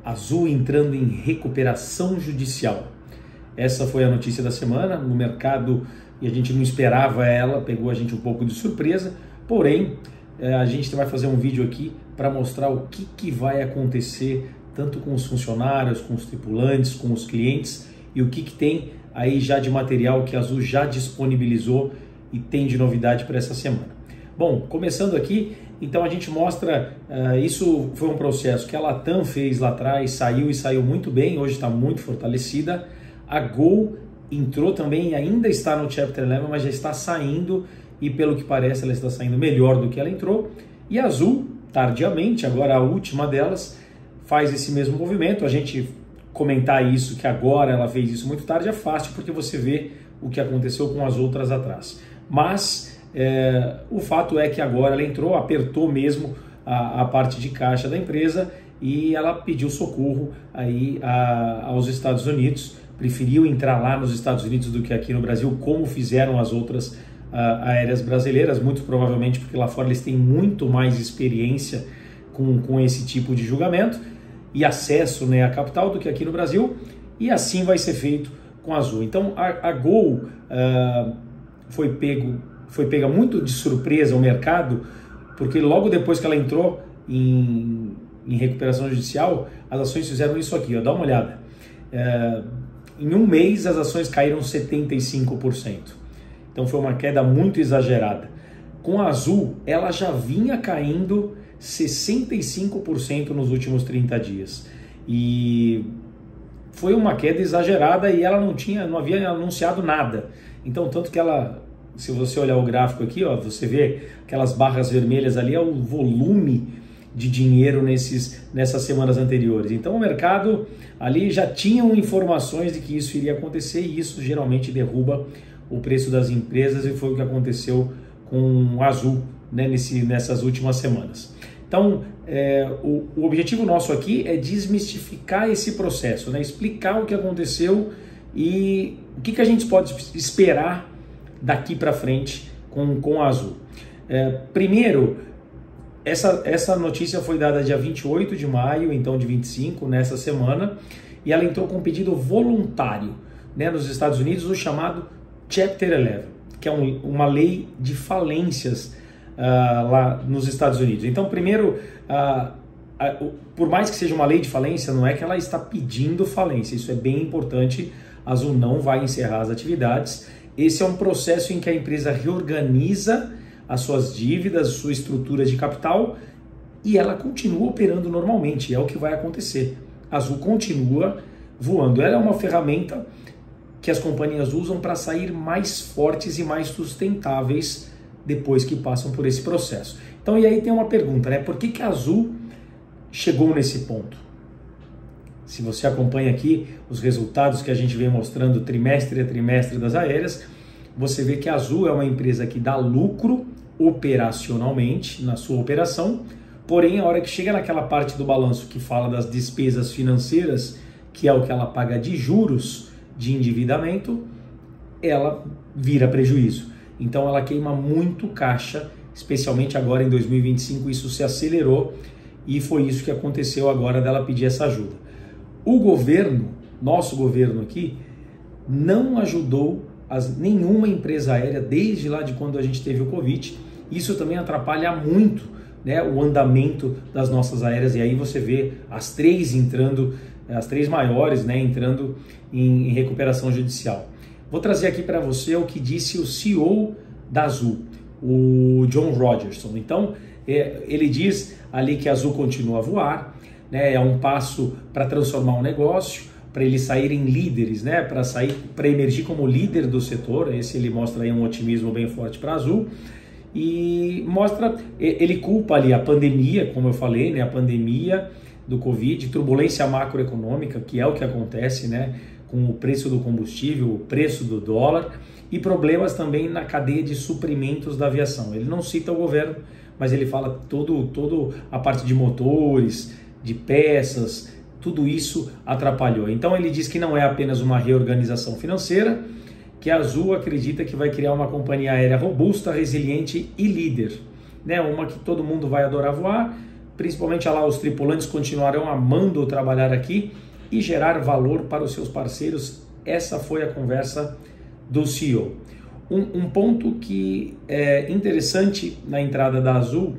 Azul entrando em recuperação judicial. Essa foi a notícia da semana no mercado e a gente não esperava ela, pegou a gente um pouco de surpresa, porém a gente vai fazer um vídeo aqui para mostrar o que vai acontecer tanto com os funcionários, com os tripulantes, com os clientes e o que tem aí já de material que a Azul já disponibilizou e tem de novidade para essa semana. Bom, começando aqui, então a gente mostra, isso foi um processo que a Latam fez lá atrás, saiu muito bem, hoje está muito fortalecida. A Gol entrou também, ainda está no Chapter 11, mas já está saindo e pelo que parece ela está saindo melhor do que ela entrou. E a Azul, tardiamente, agora a última delas, faz esse mesmo movimento. A gente comentar isso, que agora ela fez isso muito tarde, é fácil porque você vê o que aconteceu com as outras atrás. Mas o fato é que agora ela entrou, apertou mesmo a parte de caixa da empresa e ela pediu socorro aí aos Estados Unidos, preferiu entrar lá nos Estados Unidos do que aqui no Brasil, como fizeram as outras aéreas brasileiras, muito provavelmente porque lá fora eles têm muito mais experiência com esse tipo de julgamento e acesso, né, à capital do que aqui no Brasil, e assim vai ser feito com a Azul. Então a Gol foi pega muito de surpresa o mercado, porque logo depois que ela entrou em recuperação judicial, as ações fizeram isso aqui, ó, dá uma olhada. Em um mês as ações caíram 75%. Então foi uma queda muito exagerada. Com a Azul, ela já vinha caindo 65% nos últimos 30 dias. E foi uma queda exagerada e ela não havia anunciado nada. Então, tanto que ela, se você olhar o gráfico aqui, ó, você vê aquelas barras vermelhas ali, é o volume de dinheiro nessas semanas anteriores. Então o mercado ali já tinham informações de que isso iria acontecer e isso geralmente derruba o preço das empresas e foi o que aconteceu com a Azul, né, nessas últimas semanas. Então o objetivo nosso aqui é desmistificar esse processo, né, explicar o que aconteceu e o que a gente pode esperar daqui para frente com a Azul. Primeiro, essa notícia foi dada dia 28 de maio, então de 25, nessa semana, e ela entrou com um pedido voluntário, né, nos Estados Unidos, o chamado Chapter 11, que é uma lei de falências lá nos Estados Unidos. Então, primeiro, por mais que seja uma lei de falência, não é que ela está pedindo falência, isso é bem importante, a Azul não vai encerrar as atividades. Esse é um processo em que a empresa reorganiza as suas dívidas, sua estrutura de capital e ela continua operando normalmente, é o que vai acontecer. A Azul continua voando, ela é uma ferramenta que as companhias usam para sair mais fortes e mais sustentáveis depois que passam por esse processo. Então, e aí tem uma pergunta, né? Por que a Azul chegou nesse ponto? Se você acompanha aqui os resultados que a gente vem mostrando trimestre a trimestre das aéreas, você vê que a Azul é uma empresa que dá lucro operacionalmente na sua operação, porém a hora que chega naquela parte do balanço que fala das despesas financeiras, que é o que ela paga de juros de endividamento, ela vira prejuízo. Então ela queima muito caixa, especialmente agora em 2025, isso se acelerou e foi isso que aconteceu agora dela pedir essa ajuda. O governo, nosso governo aqui, não ajudou nenhuma empresa aérea desde lá de quando a gente teve o Covid. Isso também atrapalha muito, né, o andamento das nossas aéreas, e aí você vê as três maiores, né, entrando em recuperação judicial. Vou trazer aqui para você o que disse o CEO da Azul, o John Rodgerson. Então, ele diz ali que a Azul continua a voar, né, é um passo para transformar um negócio, para eles saírem líderes, né, para emergir como líder do setor. Esse ele mostra aí um otimismo bem forte para a Azul. E mostra, ele culpa ali a pandemia, como eu falei, né, a pandemia do Covid, turbulência macroeconômica, que é o que acontece, né, com o preço do combustível, o preço do dólar, e problemas também na cadeia de suprimentos da aviação. Ele não cita o governo, mas ele fala todo a parte de motores, de peças, tudo isso atrapalhou. Então ele diz que não é apenas uma reorganização financeira, que a Azul acredita que vai criar uma companhia aérea robusta, resiliente e líder, né? Uma que todo mundo vai adorar voar, principalmente lá os tripulantes continuarão amando trabalhar aqui e gerar valor para os seus parceiros. Essa foi a conversa do CEO. Um ponto que é interessante na entrada da Azul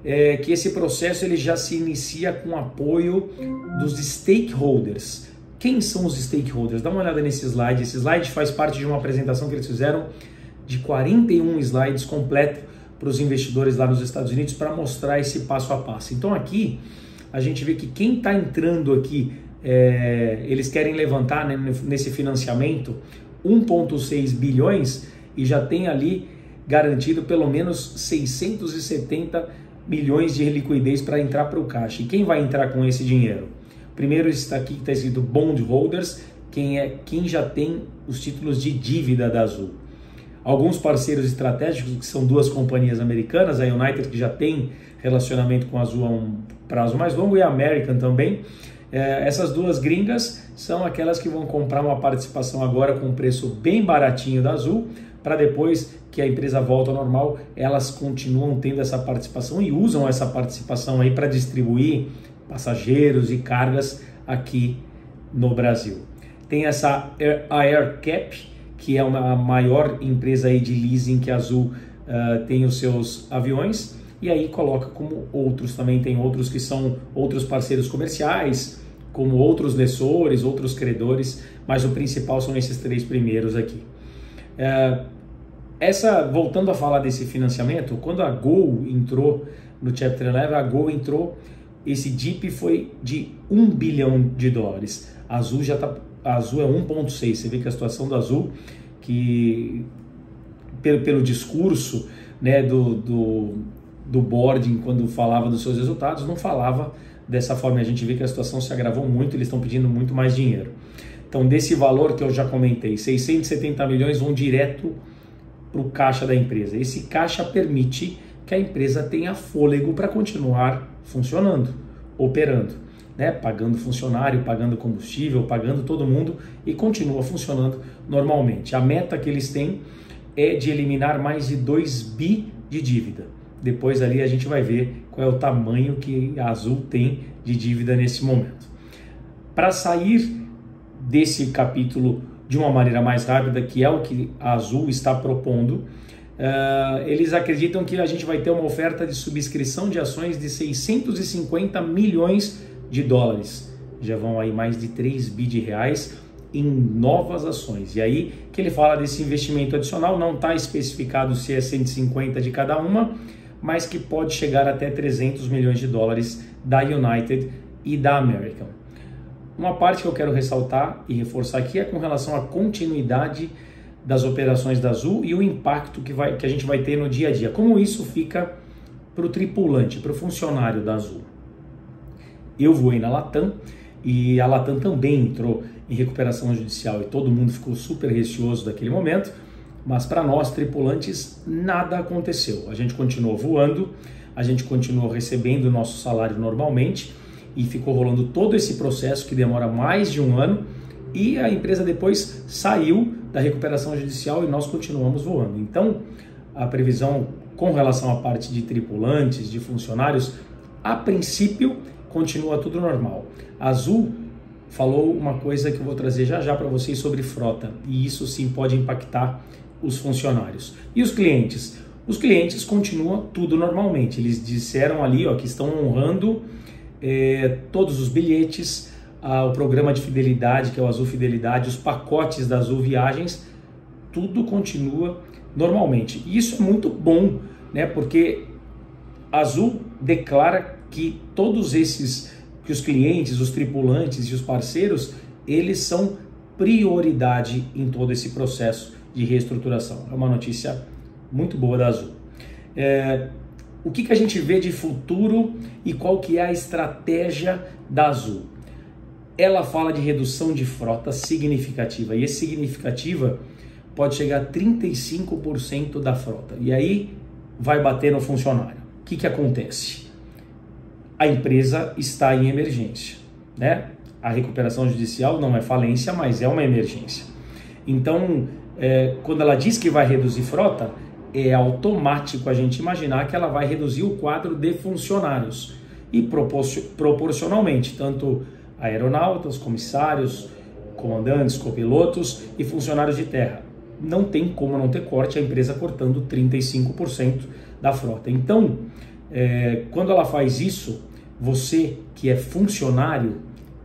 é que esse processo ele já se inicia com o apoio dos stakeholders. Quem são os stakeholders? Dá uma olhada nesse slide. Esse slide faz parte de uma apresentação que eles fizeram de 41 slides completo para os investidores lá nos Estados Unidos para mostrar esse passo a passo. Então aqui a gente vê que quem está entrando aqui, eles querem levantar, né, nesse financiamento 1,6 bilhões e já tem ali garantido pelo menos 670 milhões de liquidez para entrar para o caixa. E quem vai entrar com esse dinheiro? Primeiro está aqui que está escrito bondholders, quem já tem os títulos de dívida da Azul. Alguns parceiros estratégicos, que são duas companhias americanas, a United, que já tem relacionamento com a Azul há um prazo mais longo, e a American também. Essas duas gringas são aquelas que vão comprar uma participação agora com um preço bem baratinho da Azul, para depois que a empresa volta ao normal, elas continuam tendo essa participação e usam essa participação aí para distribuir passageiros e cargas aqui no Brasil. Tem essa AerCap, que é uma maior empresa aí de leasing que a Azul tem os seus aviões, e aí coloca como outros, também tem outros que são outros parceiros comerciais, como outros lessores, outros credores, mas o principal são esses três primeiros aqui. Voltando a falar desse financiamento, quando a Gol entrou no Chapter 11, a Gol entrou, esse DIP foi de $1 bilhão. A Azul a Azul é 1,6. Você vê que a situação da Azul, que pelo discurso, né, do boarding, quando falava dos seus resultados, não falava dessa forma. A gente vê que a situação se agravou muito, eles estão pedindo muito mais dinheiro. Então, desse valor que eu já comentei, 670 milhões vão direto para o caixa da empresa. Esse caixa permite que a empresa tenha fôlego para continuar funcionando, operando, né? Pagando funcionário, pagando combustível, pagando todo mundo, e continua funcionando normalmente. A meta que eles têm é de eliminar mais de 2 bi de dívida. Depois ali a gente vai ver qual é o tamanho que a Azul tem de dívida nesse momento. Para sair desse capítulo de uma maneira mais rápida, que é o que a Azul está propondo, eles acreditam que a gente vai ter uma oferta de subscrição de ações de 650 milhões de dólares. Já vão aí mais de 3 bi de reais em novas ações. E aí que ele fala desse investimento adicional, não está especificado se é 150 de cada uma, mas que pode chegar até 300 milhões de dólares da United e da American. Uma parte que eu quero ressaltar e reforçar aqui é com relação à continuidade das operações da Azul e o impacto que a gente vai ter no dia a dia. Como isso fica para o tripulante, para o funcionário da Azul. Eu voei na Latam e a Latam também entrou em recuperação judicial e todo mundo ficou super receoso daquele momento, mas para nós, tripulantes, nada aconteceu. A gente continuou voando, a gente continuou recebendo o nosso salário normalmente, e ficou rolando todo esse processo que demora mais de um ano, e a empresa depois saiu da recuperação judicial e nós continuamos voando. Então, a previsão com relação à parte de tripulantes, de funcionários, a princípio continua tudo normal. A Azul falou uma coisa que eu vou trazer já já para vocês sobre frota, e isso sim pode impactar os funcionários. E os clientes? Os clientes continuam tudo normalmente. Eles disseram ali, ó, que estão honrando todos os bilhetes, o programa de fidelidade, que é o Azul Fidelidade, os pacotes da Azul Viagens, tudo continua normalmente. E isso é muito bom, né? Porque a Azul declara que todos esses, que os clientes, os tripulantes e os parceiros, eles são prioridade em todo esse processo de reestruturação. É uma notícia muito boa da Azul. O que a gente vê de futuro e qual que é a estratégia da Azul? Ela fala de redução de frota significativa, e esse significativa pode chegar a 35% da frota. E aí vai bater no funcionário. O que acontece? A empresa está em emergência, né? A recuperação judicial não é falência, mas é uma emergência. Então, quando ela diz que vai reduzir frota, é automático a gente imaginar que ela vai reduzir o quadro de funcionários. e proporcionalmente, tanto aeronautas, comissários, comandantes, copilotos e funcionários de terra. Não tem como não ter corte, a empresa cortando 35% da frota. Então, quando ela faz isso, você que é funcionário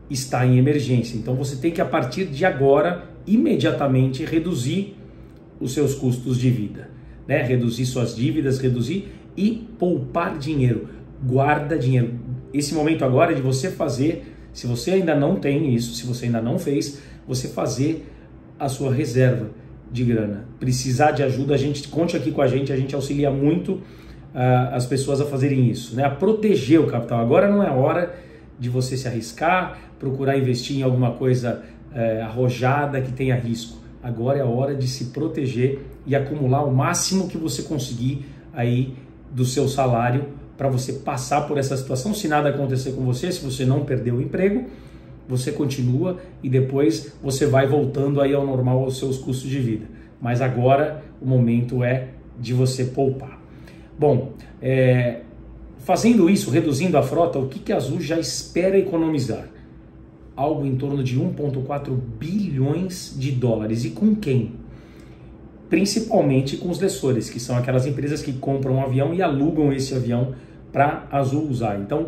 está em emergência. Então você tem que, a partir de agora, imediatamente reduzir os seus custos de vida, né? Reduzir suas dívidas, reduzir e poupar dinheiro. Guarda dinheiro. Esse momento agora é de você fazer, se você ainda não tem isso, se você ainda não fez, você fazer a sua reserva de grana. Precisar de ajuda, conte aqui com a gente auxilia muito as pessoas a fazerem isso, né? A proteger o capital. Agora não é hora de você se arriscar, procurar investir em alguma coisa arrojada que tenha risco. Agora é a hora de se proteger e acumular o máximo que você conseguir aí do seu salário para você passar por essa situação. Se nada acontecer com você, se você não perder o emprego, você continua e depois você vai voltando aí ao normal, aos seus custos de vida. Mas agora o momento é de você poupar. Bom, fazendo isso, reduzindo a frota, o que a Azul já espera economizar? Algo em torno de 1,4 bilhões de dólares. E com quem? Principalmente com os lessores, que são aquelas empresas que compram um avião e alugam esse avião para a Azul usar. Então,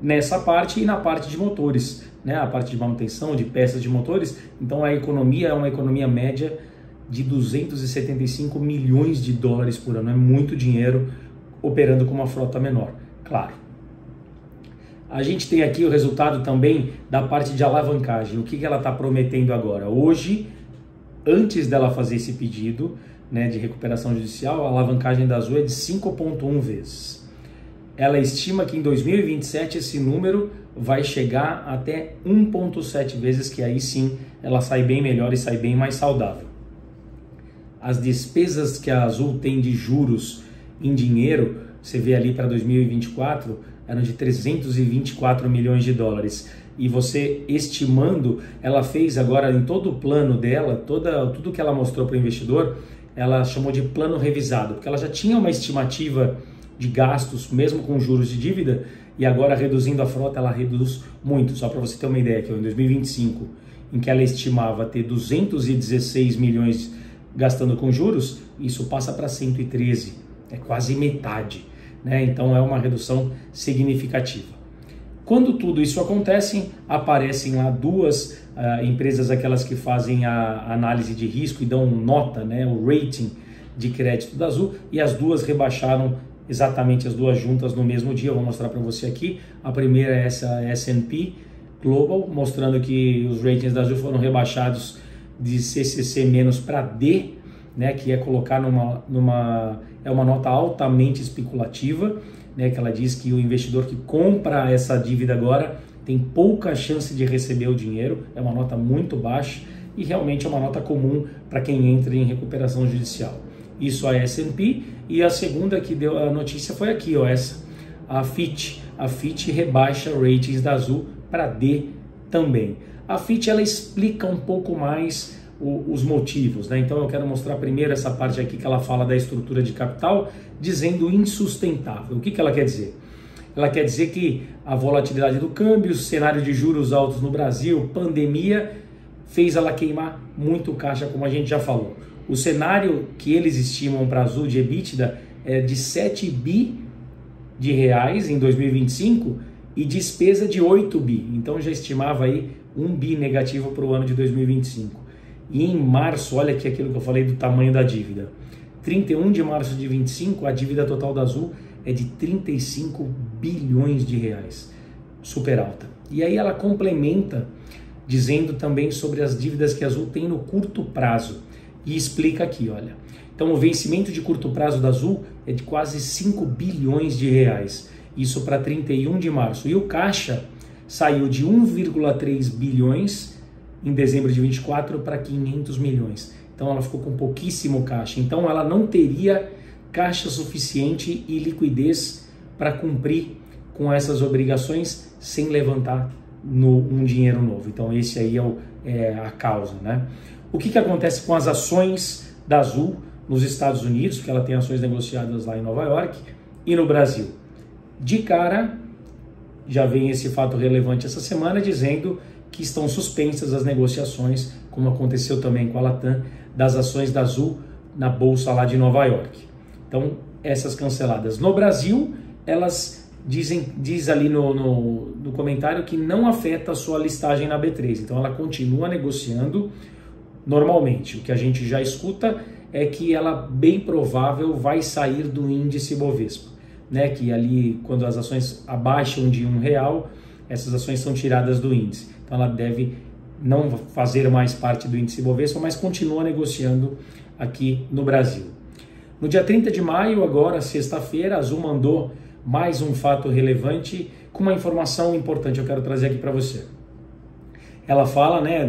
nessa parte e na parte de motores, né? A parte de manutenção, de peças de motores. Então, a economia é uma economia média de 275 milhões de dólares por ano. É muito dinheiro operando com uma frota menor, claro. A gente tem aqui o resultado também da parte de alavancagem. O que ela está prometendo agora? Hoje, antes dela fazer esse pedido, né, de recuperação judicial, a alavancagem da Azul é de 5,1 vezes. Ela estima que em 2027 esse número vai chegar até 1,7 vezes, que aí sim ela sai bem melhor e sai bem mais saudável. As despesas que a Azul tem de juros em dinheiro, você vê ali para 2024, eram de 324 milhões de dólares. E você estimando, ela fez agora em todo o plano dela, tudo que ela mostrou para o investidor, ela chamou de plano revisado, porque ela já tinha uma estimativa de gastos, mesmo com juros de dívida, e agora reduzindo a frota, ela reduz muito. Só para você ter uma ideia, que em 2025, em que ela estimava ter 216 milhões gastando com juros, isso passa para 113, é quase metade, né? Então é uma redução significativa. Quando tudo isso acontece, aparecem lá duas empresas, aquelas que fazem a análise de risco e dão nota, né, o rating de crédito da Azul, e as duas rebaixaram exatamente as duas juntas no mesmo dia. Eu vou mostrar para você aqui. A primeira é essa S&P Global, mostrando que os ratings da Azul foram rebaixados de CCC- para D, né, que é colocar é uma nota altamente especulativa, né, que ela diz que o investidor que compra essa dívida agora tem pouca chance de receber o dinheiro, é uma nota muito baixa e realmente é uma nota comum para quem entra em recuperação judicial. Isso a S&P. E a segunda que deu a notícia foi aqui, ó, a Fitch. A Fitch rebaixa ratings da Azul para D também. A Fitch, ela explica um pouco mais os motivos, né? Então eu quero mostrar primeiro essa parte aqui que ela fala da estrutura de capital, dizendo insustentável. O que ela quer dizer? Ela quer dizer que a volatilidade do câmbio, o cenário de juros altos no Brasil, pandemia, fez ela queimar muito caixa, como a gente já falou. O cenário que eles estimam para a Azul de EBITDA é de 7 bi de reais em 2025 e despesa de 8 bi. Então já estimava aí 1 bi negativo para o ano de 2025. E em março, olha aqui aquilo que eu falei do tamanho da dívida. 31 de março de 25, a dívida total da Azul é de 35 bilhões de reais. Super alta. E aí ela complementa dizendo também sobre as dívidas que a Azul tem no curto prazo. E explica aqui, olha. Então o vencimento de curto prazo da Azul é de quase 5 bilhões de reais. Isso para 31 de março. E o caixa saiu de 1,3 bilhões em dezembro de 24 para 500 milhões. Então ela ficou com pouquíssimo caixa. Então ela não teria caixa suficiente e liquidez para cumprir com essas obrigações sem levantar um dinheiro novo. Então esse aí é a causa, né? O que acontece com as ações da Azul nos Estados Unidos, porque ela tem ações negociadas lá em Nova York, e no Brasil? De cara, já vem esse fato relevante essa semana dizendo que estão suspensas as negociações, como aconteceu também com a Latam, das ações da Azul na Bolsa lá de Nova York. Então, essas canceladas. No Brasil, elas diz ali no comentário que não afeta a sua listagem na B3. Então, ela continua negociando normalmente. O que a gente já escuta é que ela, bem provável, vai sair do índice Bovespa, né? Que ali, quando as ações abaixam de R$1, essas ações são tiradas do índice. Então, ela deve não fazer mais parte do índice Bovespa, mas continua negociando aqui no Brasil. No dia 30 de maio, agora, sexta-feira, a Azul mandou mais um fato relevante com uma informação importante eu quero trazer aqui para você. Ela fala, né,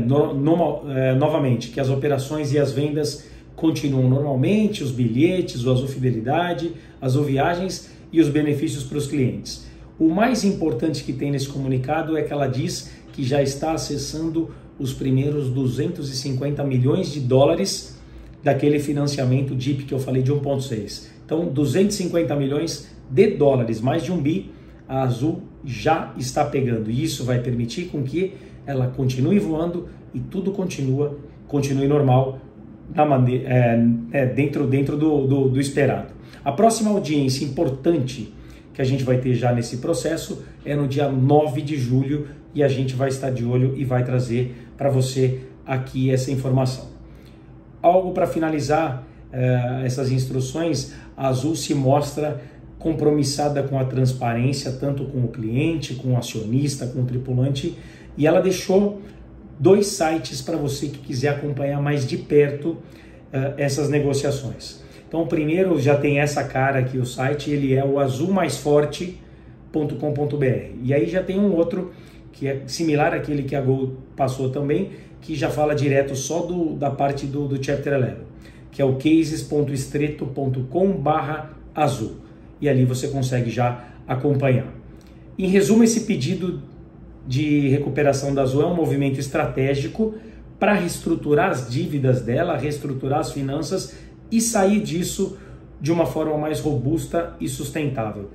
novamente, que as operações e as vendas continuam normalmente, os bilhetes, o Azul Fidelidade, Azul Viagens e os benefícios para os clientes. O mais importante que tem nesse comunicado é que ela diz que já está acessando os primeiros 250 milhões de dólares daquele financiamento DIP que eu falei de 1,6. Então, 250 milhões de dólares, mais de 1 bi, a Azul já está pegando. E isso vai permitir com que ela continue voando e tudo continue normal dentro do esperado. A próxima audiência importante que a gente vai ter já nesse processo é no dia 9 de julho e a gente vai estar de olho e vai trazer para você aqui essa informação. Algo para finalizar essas instruções, a Azul se mostra compromissada com a transparência, tanto com o cliente, com o acionista, com o tripulante, e ela deixou 2 sites para você que quiser acompanhar mais de perto essas negociações. Então, o primeiro já tem essa cara aqui, o site, ele é o azulmaisforte.com.br. E aí já tem um outro que é similar àquele que a Gol passou também, que já fala direto só da parte do Chapter 11, que é o cases.estreito.com/azul. E ali você consegue já acompanhar. Em resumo, esse pedido de recuperação da Azul é um movimento estratégico para reestruturar as dívidas dela, reestruturar as finanças e sair disso de uma forma mais robusta e sustentável.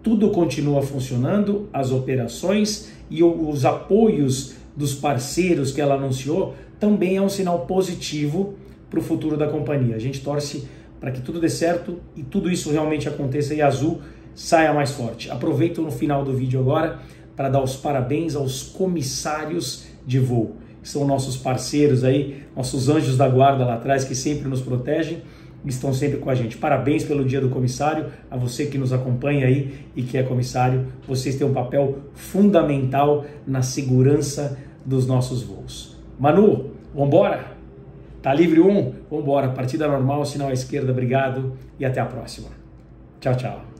Tudo continua funcionando, as operações e os apoios dos parceiros que ela anunciou também é um sinal positivo para o futuro da companhia. A gente torce para que tudo dê certo e tudo isso realmente aconteça e a Azul saia mais forte. Aproveito no final do vídeo agora para dar os parabéns aos comissários de voo, que são nossos parceiros aí, nossos anjos da guarda lá atrás, que sempre nos protegem e estão sempre com a gente. Parabéns pelo Dia do Comissário, a você que nos acompanha aí e que é comissário, vocês têm um papel fundamental na segurança dos nossos voos. Manu, vambora? Tá livre vambora, partida normal, sinal à esquerda, obrigado e até a próxima. Tchau, tchau.